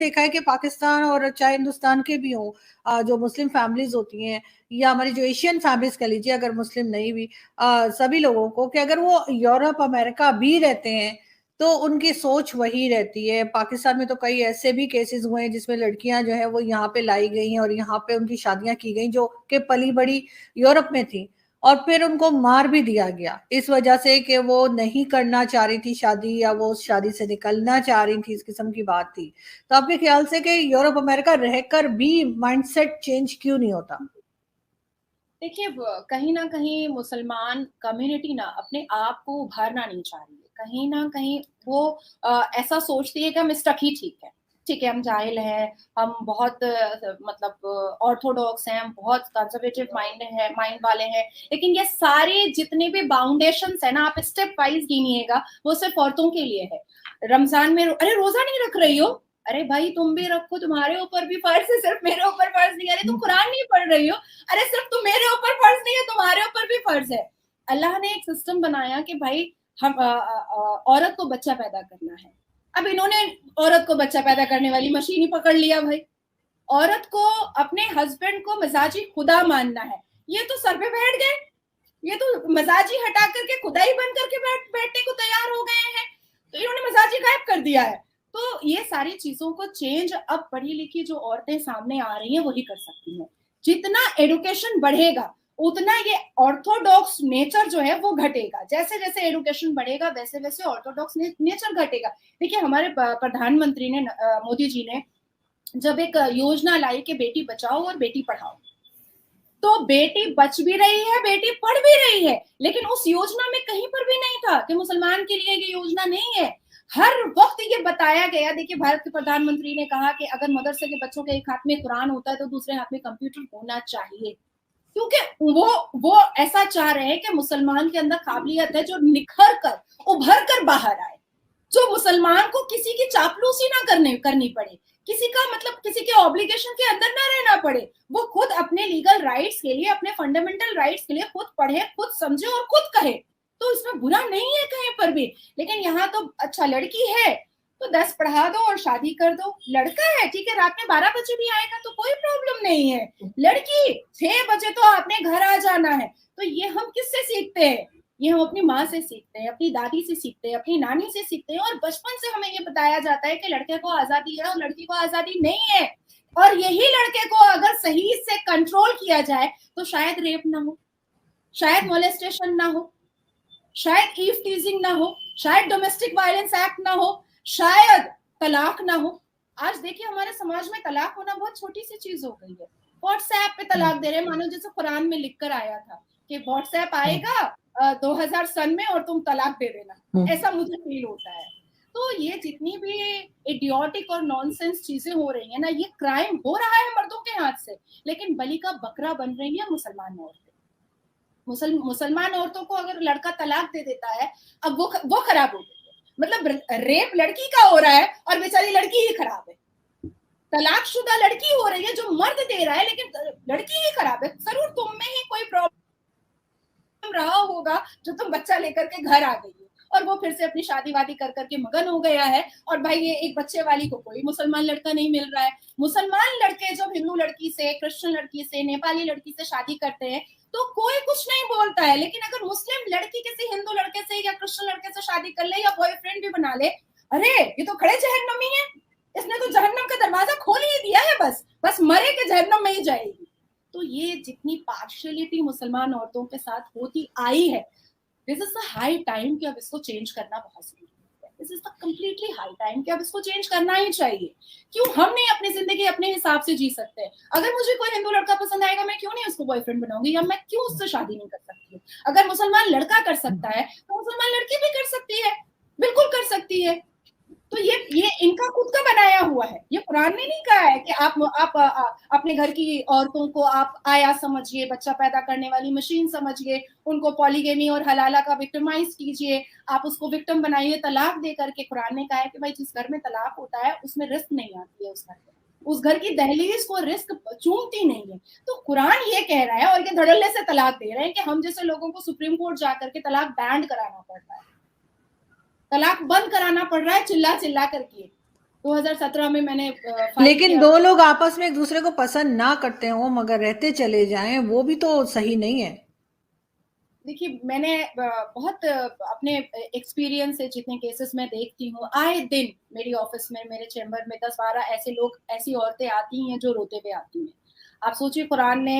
देखा है कि पाकिस्तान और चाहे हिंदुस्तान के भी हों, जो मुस्लिम फैमिलीज होती हैं या हमारी जो एशियन फैमिलीज कह लीजिए, अगर मुस्लिम नहीं भी, सभी लोगों को, कि अगर वो यूरोप अमेरिका भी रहते हैं तो उनकी सोच वही रहती है। पाकिस्तान में तो कई ऐसे भी केसेस हुए हैं जिसमें लड़कियां जो है वो यहाँ पे लाई गई हैं और यहाँ पे उनकी शादियां की गई जो कि पली बड़ी यूरोप में थी, और फिर उनको मार भी दिया गया इस वजह से कि वो नहीं करना चाह रही थी शादी, या वो उस शादी से निकलना चाह रही थी, इस किस्म की बात थी। तो आपके ख्याल से कि यूरोप अमेरिका रहकर भी माइंडसेट चेंज क्यों नहीं होता? देखिए, कहीं ना कहीं मुसलमान कम्युनिटी ना अपने आप को उभारना नहीं चाह रही है। कहीं ना कहीं वो ऐसा सोचती है कि हम स्टक ही ठीक है। ठीक है, हम जाहिल हैं, हम बहुत मतलब ऑर्थोडॉक्स हैं, हम बहुत कंजर्वेटिव माइंड वाले हैं। लेकिन ये सारे जितने भी बाउंडेशंस है ना, आप स्टेप वाइज गिनिएगा, वो सिर्फ औरतों के लिए है। रमजान में अरे रोजा नहीं रख रही हो, अरे भाई तुम भी रखो, तुम्हारे ऊपर भी फर्ज है, सिर्फ मेरे ऊपर फर्ज नहीं है। अरे तुम कुरान नहीं पढ़ रही हो, अरे सिर्फ तुम मेरे ऊपर फर्ज नहीं है, तुम्हारे ऊपर भी फर्ज है। अल्लाह ने एक सिस्टम बनाया कि भाई हम औरत को बच्चा पैदा करना है। अब इन्होंने औरत को बच्चा पैदा करने वाली मशीन ही पकड़ लिया भाई। औरत को अपने हस्बैंड को मजाजी खुदा मानना है, ये तो सर पे बैठ गए। ये तो मजाजी हटा करके खुदाई बन करके बैठने को तैयार हो गए हैं। तो इन्होंने मजाजी गायब कर दिया है। तो ये सारी चीजों को चेंज अब पढ़ी लिखी जो औरतें सामने आ रही हैं वही कर सकती हैं। जितना एडुकेशन बढ़ेगा उतना ये ऑर्थोडॉक्स नेचर जो है वो घटेगा। जैसे जैसे एडुकेशन बढ़ेगा वैसे वैसे ऑर्थोडॉक्स नेचर घटेगा। देखिए, हमारे प्रधानमंत्री ने मोदी जी ने जब एक योजना लाई कि बेटी बचाओ और बेटी पढ़ाओ, तो बेटी बच भी रही है, बेटी पढ़ भी रही है। लेकिन उस योजना में कहीं पर भी नहीं था कि मुसलमान के लिए ये योजना नहीं है। हर वक्त ये बताया गया। देखिए, भारत के प्रधानमंत्री ने कहा कि अगर मदरसे के बच्चों के एक हाथ में कुरान होता है तो दूसरे हाथ में कंप्यूटर होना चाहिए, क्योंकि वो ऐसा चाह रहे हैं कि मुसलमान के अंदर काबिलियत है जो निखर कर उभर कर बाहर आए, जो मुसलमान को किसी की चापलूसी ना करनी पड़े, किसी का मतलब किसी के ऑब्लिगेशन के अंदर ना रहना पड़े। वो खुद अपने लीगल राइट्स के लिए, अपने फंडामेंटल राइट्स के लिए खुद पढ़े, खुद समझे और खुद कहे। तो इसमें बुरा नहीं है कहीं पर भी। लेकिन यहाँ तो अच्छा, लड़की है तो 10 पढ़ा दो और शादी कर दो। लड़का है ठीक है, रात में 12 बजे भी आएगा तो कोई प्रॉब्लम नहीं है। लड़की 6 बजे तो आपने घर आ जाना है। तो ये हम किससे सीखते हैं? ये हम अपनी माँ से सीखते हैं, अपनी दादी से सीखते हैं, अपनी नानी से सीखते हैं। और बचपन से हमें ये बताया जाता है कि लड़के को आजादी है और लड़की को आजादी नहीं है। और यही लड़के को अगर सही से कंट्रोल किया जाए तो शायद रेप ना हो, शायद मोलेस्टेशन ना हो, शायद ईव टीजिंग ना हो, शायद डोमेस्टिक वायलेंस एक्ट ना हो, शायद तलाक ना हो। आज देखिए, हमारे समाज में तलाक होना बहुत छोटी सी चीज हो गई है। व्हाट्सएप पे तलाक दे रहे हैं, मानो जैसे कुरान में लिख कर आया था कि व्हाट्सएप आएगा 2000 सन में और तुम तलाक दे देना। ऐसा मुझे फील होता है। तो ये जितनी भी इडियोटिक और नॉनसेंस चीजें हो रही है ना, ये क्राइम हो रहा है मर्दों के हाथ से, लेकिन बलि का बकरा बन रही है मुसलमान औरतें। मुसलमान औरतों को अगर लड़का तलाक दे देता है, अब वो खराब हो गई है। मतलब रेप लड़की का हो रहा है और बेचारी लड़की ही खराब है। तलाकशुदा लड़की हो रही है जो मर्द दे रहा है, लेकिन लड़की ही खराब है। जरूर तुम में ही कोई प्रॉब्लम रहा होगा जो तुम बच्चा लेकर के घर आ गई है और वो फिर से अपनी शादी वादी कर करके मगन हो गया है। और भाई ये एक बच्चे वाली को कोई मुसलमान लड़का नहीं मिल रहा है। मुसलमान लड़के जब हिंदू लड़की से, क्रिश्चियन लड़की से, नेपाली लड़की से शादी करते हैं तो कोई कुछ नहीं बोलता है। लेकिन अगर मुस्लिम लड़की किसी हिंदू लड़के से या क्रिश्चियन लड़के से शादी कर ले या बॉयफ्रेंड भी बना ले, अरे ये तो खड़े जहन्नमी है, इसने तो जहन्नम का दरवाजा खोल ही दिया है, बस बस मरे के जहन्नम में ही जाएगी। तो ये जितनी पार्शियलिटी मुसलमान औरतों के साथ होती आई है, this is the high time कि अब इसको चेंज करना बहुत जरूरी है। This is the completely high time कि अब इसको चेंज करना ही चाहिए। क्यों हम नहीं अपनी जिंदगी अपने हिसाब से जी सकते हैं? अगर मुझे कोई हिंदू लड़का पसंद आएगा, मैं क्यों नहीं उसको बॉयफ्रेंड बनाऊंगी, या मैं क्यों उससे शादी नहीं कर सकती हूँ? अगर मुसलमान लड़का कर सकता है तो मुसलमान लड़की भी कर सकती है, बिल्कुल कर सकती है। तो ये इनका खुद का बनाया हुआ है। ये कुरान ने नहीं कहा है कि आप अपने घर की औरतों को आप आया समझिए, बच्चा पैदा करने वाली मशीन समझिए, उनको पॉलीगेमी और हलाला का विक्टिमाइज कीजिए, आप उसको विक्टिम बनाइए तलाक दे करके। कुरान ने कहा है कि भाई जिस घर में तलाक होता है उसमें रिस्क नहीं आती है, उस घर की दहलीज को रिस्क चूमती नहीं है। तो कुरान ये कह रहा है और ये धड़ल्ले से तलाक दे रहे हैं कि हम जैसे लोगों को सुप्रीम कोर्ट जाकर के तलाक बैंड कराना पड़ रहा है, तलाक बंद कराना पड़ रहा है चिल्ला चिल्ला करके। 2017 में मैंने फाइल लेकिन किया। 2 लोग आपस में एक दूसरे को पसंद ना करते हो मगर रहते चले जाएं, वो भी तो सही नहीं है। देखिए, मैंने बहुत अपने एक्सपीरियंस से जितने केसेस मैं देखती हूँ, आए दिन मेरी ऑफिस में, मेरे चैम्बर में 10-12 ऐसे लोग, ऐसी औरतें आती हैं जो रोते हुए आती हैं। आप सोचिए, कुरान ने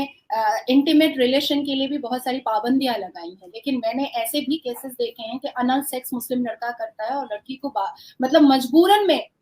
इंटीमेट रिलेशन के लिए भी बहुत सारी पाबंदियां लगाई हैं, लेकिन मैंने ऐसे भी केसेस देखे हैं कि अनल सेक्स मुस्लिम लड़का करता है और लड़की को मतलब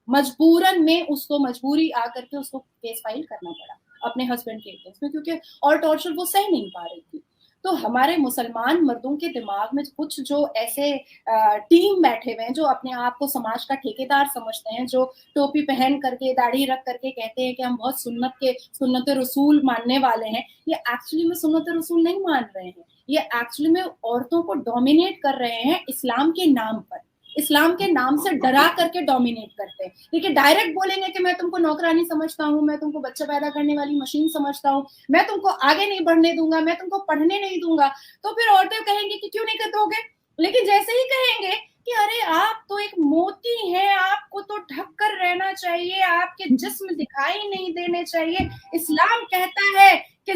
मजबूरन में उसको मजबूरी आकर के उसको केस फाइल करना पड़ा अपने हस्बैंड के केस में, क्योंकि और टॉर्चर वो सह नहीं पा रही थी। तो हमारे मुसलमान मर्दों के दिमाग में कुछ जो ऐसे टीम बैठे हुए हैं जो अपने आप को समाज का ठेकेदार समझते हैं, जो टोपी पहन करके, दाढ़ी रख करके कहते हैं कि हम बहुत सुन्नत रसूल मानने वाले हैं, ये एक्चुअली में सुन्नत रसूल नहीं मान रहे हैं। ये एक्चुअली में औरतों को डोमिनेट कर रहे हैं इस्लाम के नाम पर। इस्लाम के नाम से डरा करके डोमिनेट करते हैं। देखिए, डायरेक्ट बोलेंगे कि मैं तुमको नौकरानी समझता हूँ, मैं तुमको बच्चा पैदा करने वाली मशीन समझता हूँ, मैं तुमको आगे नहीं बढ़ने दूंगा, मैं तुमको पढ़ने नहीं दूंगा, तो फिर औरतें कहेंगी कि क्यों नहीं कर दोगे। लेकिन जैसे ही कहेंगे कि अरे आप तो एक मोती हैं, आपको तो ढक कर रहना चाहिए, आपके जिस्म दिखाई नहीं देने चाहिए, इस्लाम कहता है कि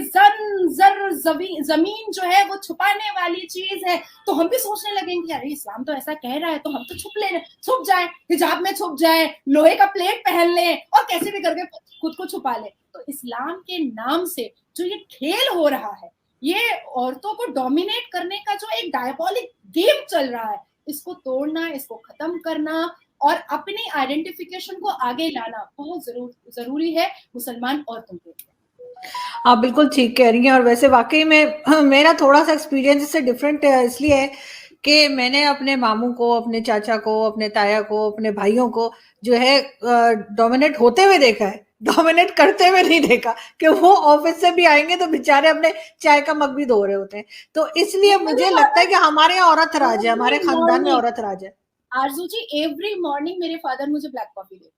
जमीन जो है वो छुपाने वाली चीज है, तो हम भी सोचने लगेंगे अरे इस्लाम तो ऐसा कह रहा है तो हम तो छुप जाए, हिजाब में छुप जाए, लोहे का प्लेट पहन ले और कैसे भी करके खुद को छुपा ले। तो इस्लाम के नाम से जो ये खेल हो रहा है, ये औरतों को डोमिनेट करने का जो एक डायबॉलिक गेम चल रहा है, इसको तोड़ना, इसको खत्म करना और अपनी आइडेंटिफिकेशन को आगे लाना बहुत जरूरी है मुसलमान औरतों के लिए। आप बिल्कुल ठीक कह रही हैं। और वैसे वाकई में मेरा थोड़ा सा एक्सपीरियंस इससे डिफरेंट इसलिए है कि मैंने अपने मामू को, अपने चाचा को, अपने ताया को, अपने भाइयों को जो है डोमिनेट होते हुए देखा है, डोमिनेट करते हुए नहीं देखा कि वो ऑफिस से भी आएंगे तो बेचारे अपने चाय का मग भी धो रहे होते हैं। तो इसलिए मुझे लगता है कि हमारे यहाँ औरत राज है, हमारे खानदान में औरत राज है। आरजू जी, एवरी मॉर्निंग मेरे फादर मुझे ब्लैक कॉफी देते हैं।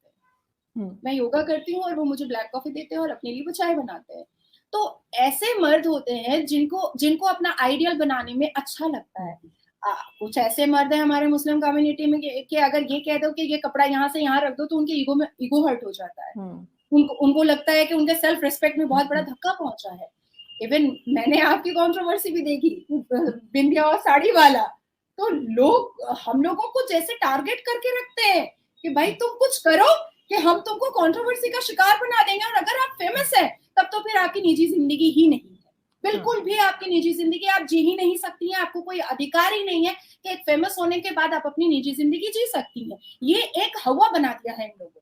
मैं योगा करती हूँ और वो मुझे ब्लैक कॉफी देते हैं और अपने लिए वो चाय बनाते हैं। तो ऐसे मर्द होते हैं जिनको अपना आइडियल बनाने में अच्छा लगता है। कुछ ऐसे मर्द हैं हमारे मुस्लिम कम्युनिटी में कि अगर ये कह दो कि ये कपड़ा यहाँ से यहाँ रख दो तो उनके ईगो हर्ट हो जाता है। उनको लगता है कि उनके सेल्फ रिस्पेक्ट में बहुत बड़ा धक्का पहुंचा है। इवन मैंने आपकी कंट्रोवर्सी भी देखी, बिंदिया और साड़ी वाला, तो हम लोगों को जैसे टारगेट करके रखते हैं कि भाई तुम कुछ करो कि हम तुमको कंट्रोवर्सी का शिकार बना देंगे, और अगर आप फेमस है तब तो फिर आपकी निजी जिंदगी ही नहीं है, बिल्कुल भी आपकी निजी जिंदगी आप जी ही नहीं सकती हैं। आपको कोई अधिकार ही नहीं है कि एक फेमस होने के बाद आप अपनी निजी जिंदगी जी सकती हैं। ये एक हवा बना दिया है इन लोगों ने।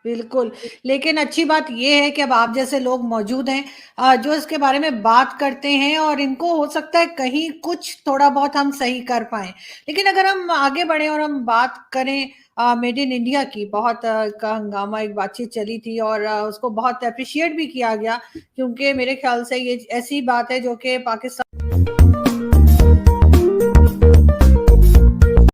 बिल्कुल, लेकिन अच्छी बात ये है कि अब आप जैसे लोग मौजूद हैं जो इसके बारे में बात करते हैं, और इनको हो सकता है कहीं कुछ थोड़ा बहुत हम सही कर पाएं। लेकिन अगर हम आगे बढ़े और हम बात करें मेड इन इंडिया की, बहुत का हंगामा, एक बातचीत चली थी और उसको बहुत अप्रिशिएट भी किया गया, क्योंकि मेरे ख्याल से ये ऐसी बात है जो कि पाकिस्तान